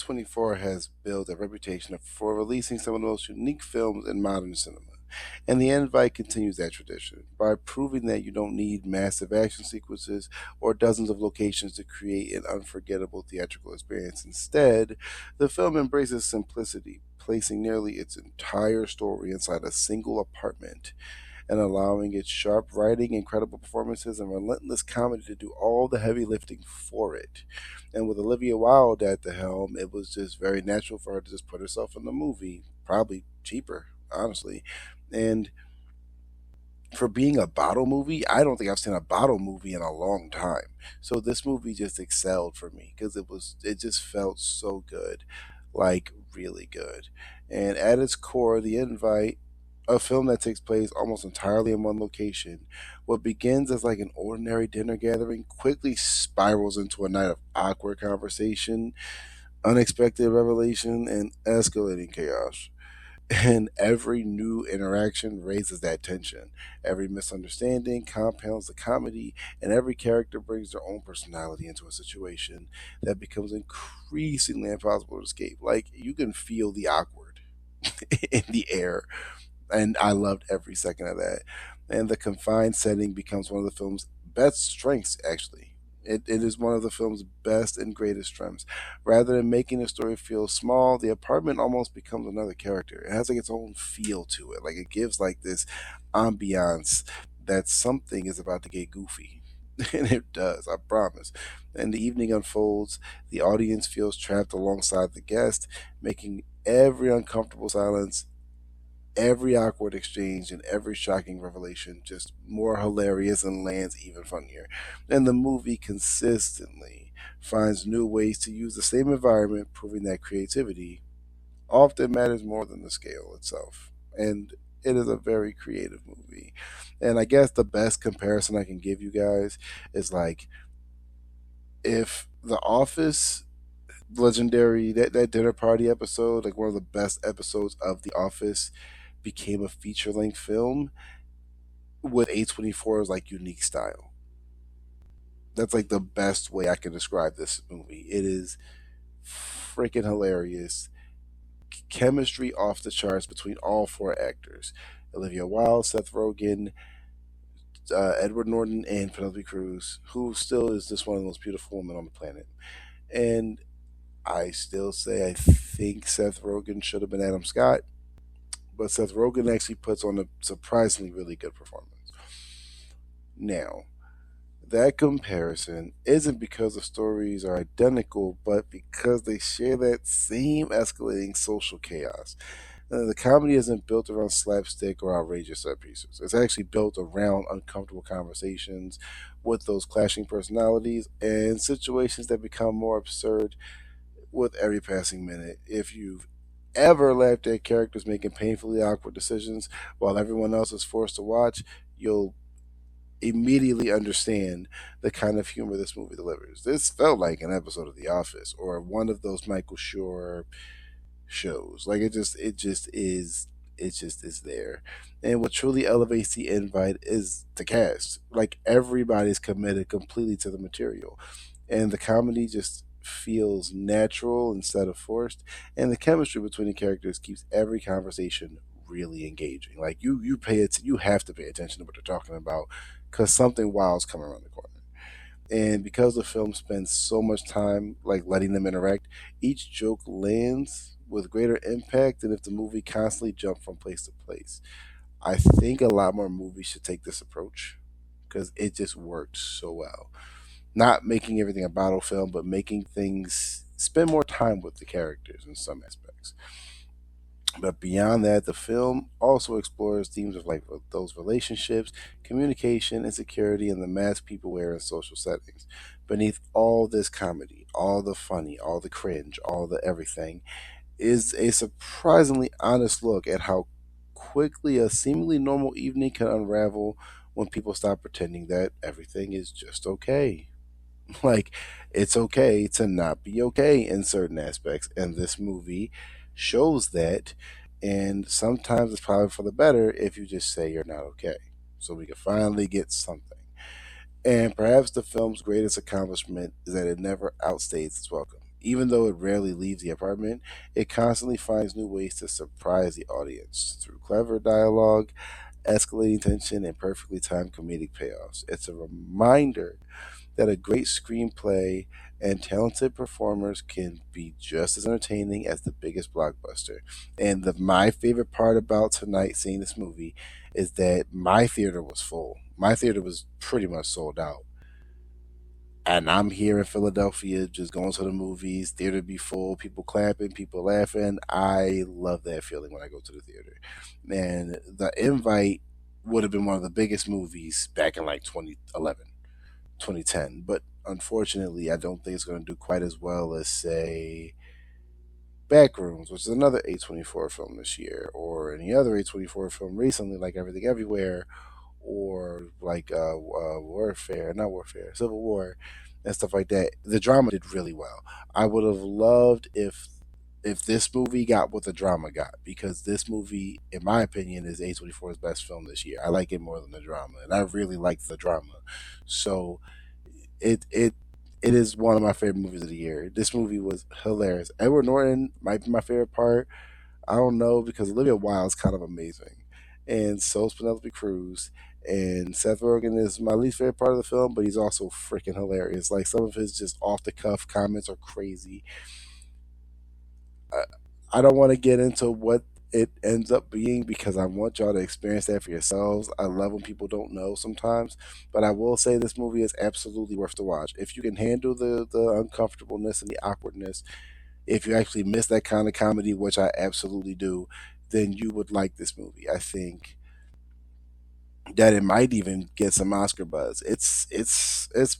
A24 has built a reputation for releasing some of the most unique films in modern cinema. And The Invite continues that tradition by proving that you don't need massive action sequences or dozens of locations to create an unforgettable theatrical experience. Instead, the film embraces simplicity, placing nearly its entire story inside a single apartment and allowing its sharp writing, incredible performances, and relentless comedy to do all the heavy lifting for it. And with Olivia Wilde at the helm, it was just very natural for her to just put herself in the movie, probably cheaper, honestly. And for being a bottle movie, I don't think I've seen a bottle movie in a long time. So this movie just excelled for me because it just felt so good, like really good. And at its core, The Invite, a film that takes place almost entirely in one location, what begins as like an ordinary dinner gathering quickly spirals into a night of awkward conversation, unexpected revelation, and escalating chaos. And every new interaction raises that tension. Every misunderstanding compounds the comedy, and every character brings their own personality into a situation that becomes increasingly impossible to escape. Like, you can feel the awkward in the air, and I loved every second of that. And the confined setting becomes one of the film's best strengths, actually. It is one of the film's best and greatest strengths. Rather than making the story feel small, the apartment almost becomes another character. It has like its own feel to it. Like, it gives like this ambiance that something is about to get goofy. And it does, I promise. And the evening unfolds, the audience feels trapped alongside the guest, making every uncomfortable silence, every awkward exchange, and every shocking revelation just more hilarious and lands even funnier. And the movie consistently finds new ways to use the same environment, proving that creativity often matters more than the scale itself. And it is a very creative movie. And I guess the best comparison I can give you guys is like, if The Office legendary, that dinner party episode, like one of the best episodes of The Office, became a feature length film with A24's like unique style. That's like the best way I can describe this movie. It is freaking hilarious. Chemistry off the charts between all four actors: Olivia Wilde, Seth Rogen, Edward Norton, and Penelope Cruz, who still is just one of the most beautiful women on the planet. And I still say I think Seth Rogen should have been Adam Scott, but Seth Rogen actually puts on a surprisingly really good performance. Now, that comparison isn't because the stories are identical, but because they share that same escalating social chaos. The comedy isn't built around slapstick or outrageous set pieces. It's actually built around uncomfortable conversations with those clashing personalities and situations that become more absurd with every passing minute. If you've ever laughed at characters making painfully awkward decisions while everyone else is forced to watch, you'll immediately understand the kind of humor this movie delivers. This felt like an episode of The Office or one of those Michael Schur shows. Like, it just is there. And what truly elevates The Invite is the cast. Like, everybody's committed completely to the material. And the comedy just feels natural instead of forced. And the chemistry between the characters keeps every conversation really engaging. Like, you have to pay attention to what they're talking about because something wild's coming around the corner. And because the film spends so much time like letting them interact, each joke lands with greater impact than if the movie constantly jumped from place to place. I think a lot more movies should take this approach because it just worked so well. Not making everything a bottle film, but making things spend more time with the characters in some aspects. But beyond that, the film also explores themes of like those relationships, communication, insecurity, and the masks people wear in social settings. Beneath all this comedy, all the funny, all the cringe, all the everything, is a surprisingly honest look at how quickly a seemingly normal evening can unravel when people stop pretending that everything is just okay. Like, it's okay to not be okay in certain aspects, and this movie shows that. And sometimes it's probably for the better if you just say you're not okay, so we can finally get something. And perhaps the film's greatest accomplishment is that it never outstays its welcome. Even though it rarely leaves the apartment, it constantly finds new ways to surprise the audience through clever dialogue, escalating tension, and perfectly timed comedic payoffs. It's a reminder that a great screenplay and talented performers can be just as entertaining as the biggest blockbuster. And my favorite part about tonight seeing this movie is that my theater was full. My theater was pretty much sold out. And I'm here in Philadelphia just going to the movies, theater be full, people clapping, people laughing. I love that feeling when I go to the theater. And The Invite would have been one of the biggest movies back in like 2011, 2010. But unfortunately, I don't think it's going to do quite as well as, say, Backrooms, which is another A24 film this year, or any other A24 film recently, like Everything Everywhere, or like Warfare, not Warfare, Civil War, and stuff like that. The drama did really well. I would have loved if this movie got what the drama got, because this movie, in my opinion, is A24's best film this year. I like it more than the drama, and I really like the drama. So it is one of my favorite movies of the year. This movie was hilarious. Edward Norton might be my favorite part. I don't know, because Olivia Wilde's kind of amazing, and so is Penelope Cruz. And Seth Rogen is my least favorite part of the film, but he's also freaking hilarious. Like, some of his just off the cuff comments are crazy. I, I don't want to get into what it ends up being, because I want y'all to experience that for yourselves. I love when people don't know sometimes, but I will say this movie is absolutely worth to watch. If you can handle the uncomfortableness and the awkwardness, if you actually miss that kind of comedy, which I absolutely do, then you would like this movie. I think that it might even get some Oscar buzz. It's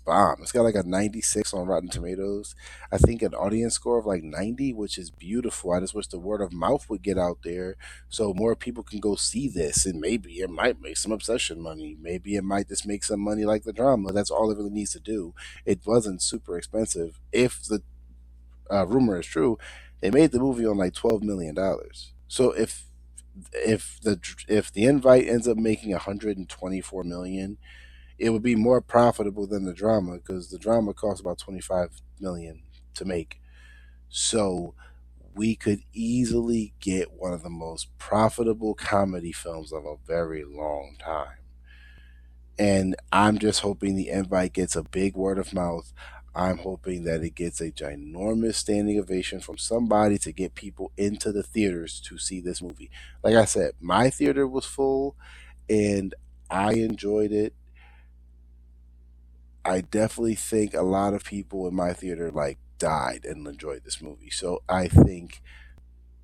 bomb. It's got like a 96 on Rotten Tomatoes. I think an audience score of like 90, which is beautiful. I just wish the word of mouth would get out there so more people can go see this, and maybe it might make some obsession money. Maybe it might just make some money like the drama. That's all it really needs to do. It wasn't super expensive. If the rumor is true, they made the movie on like $12 million. So if the invite ends up making 124 million, it would be more profitable than the drama, because the drama costs about 25 million to make. So we could easily get one of the most profitable comedy films of a very long time. And I'm just hoping the invite gets a big word of mouth. I'm hoping that it gets a ginormous standing ovation from somebody to get people into the theaters to see this movie. Like I said, my theater was full, and I enjoyed it. I definitely think a lot of people in my theater like died and enjoyed this movie. So I think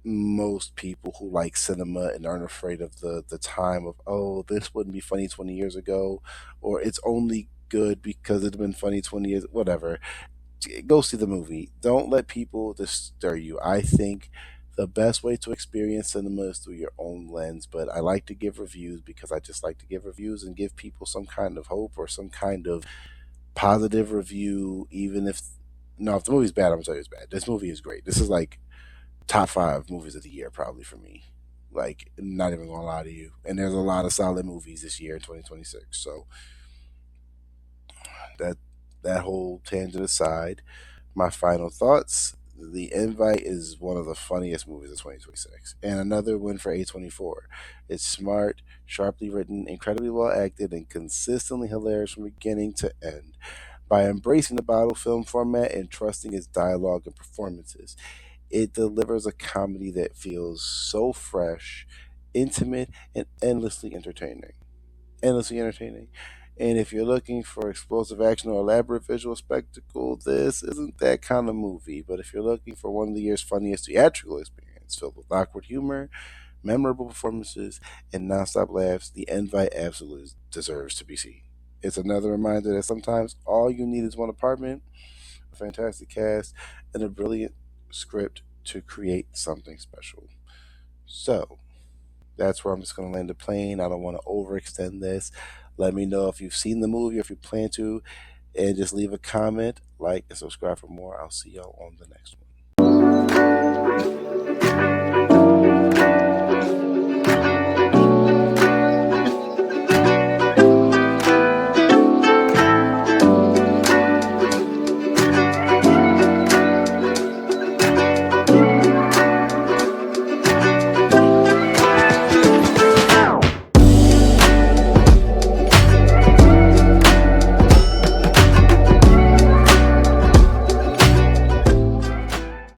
most people who like cinema and aren't afraid of the time of, oh, this wouldn't be funny 20 years ago, or it's only good because it's been funny 20 years, whatever, go see the movie. Don't let people disturb you. I think the best way to experience cinema is through your own lens, but I like to give reviews because I just like to give reviews and give people some kind of hope or some kind of positive review. Even if, no, if the movie's bad, I'm gonna tell you it's bad. This movie is great. This is like top five movies of the year, probably for me. Like, not even gonna lie to you. And there's a lot of solid movies this year in 2026. So that that whole tangent aside, my final thoughts. The Invite is one of the funniest movies of 2026, and another win for A24. It's smart, sharply written, incredibly well acted, and consistently hilarious from beginning to end. By embracing the bottle film format and trusting its dialogue and performances, it delivers a comedy that feels so fresh, intimate, and endlessly entertaining. And if you're looking for explosive action or elaborate visual spectacle, this isn't that kind of movie. But if you're looking for one of the year's funniest theatrical experience, filled with awkward humor, memorable performances, and nonstop laughs, The Invite absolutely deserves to be seen. It's another reminder that sometimes all you need is one apartment, a fantastic cast, and a brilliant script to create something special. So, that's where I'm just going to land the plane. I don't want to overextend this. Let me know if you've seen the movie, or if you plan to, and just leave a comment, like, and subscribe for more. I'll see y'all on the next one.